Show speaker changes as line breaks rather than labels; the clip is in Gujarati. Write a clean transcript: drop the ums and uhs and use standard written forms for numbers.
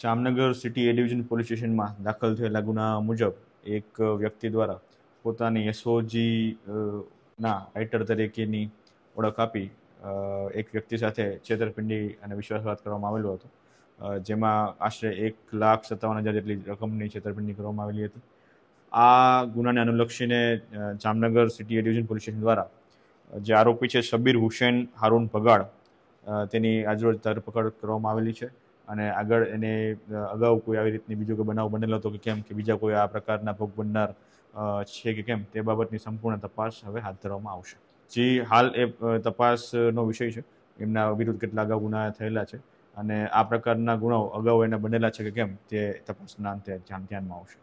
જામનગર સિટી એ ડિવિઝન પોલીસ સ્ટેશનમાં દાખલ થયેલા ગુના મુજબ એક વ્યક્તિ દ્વારા પોતાની એસઓજી ના રાઇટર તરીકેની ઓળખ આપી એક વ્યક્તિ સાથે છેતરપિંડી અને વિશ્વાસઘાત કરવામાં આવેલો હતો, જેમાં આશરે 1,57,000 જેટલી રકમની છેતરપિંડી કરવામાં આવેલી હતી. આ ગુનાને અનુલક્ષીને જામનગર સિટી એ ડિવિઝન પોલીસ સ્ટેશન દ્વારા જે આરોપી છે શબીર હુસેન હારૂન ભગાડ, તેની આજરોજ ધરપકડ કરવામાં આવેલી છે. અને આગળ એને અગાઉ કોઈ આવી રીતની બીજો કોઈ બનાવ બનેલો હતો કે કેમ, કે બીજા કોઈ આ પ્રકારના ભોગ બનનાર છે કે કેમ, તે બાબતની સંપૂર્ણ તપાસ હવે હાથ ધરવામાં આવશે. જે હાલ એ તપાસનો વિષય છે. એમના વિરુદ્ધ કેટલા અગાઉ ગુના થયેલા છે અને આ પ્રકારના ગુનાઓ અગાઉ એને બનેલા છે કે કેમ, તે તપાસના અંતે ધ્યાનમાં આવશે.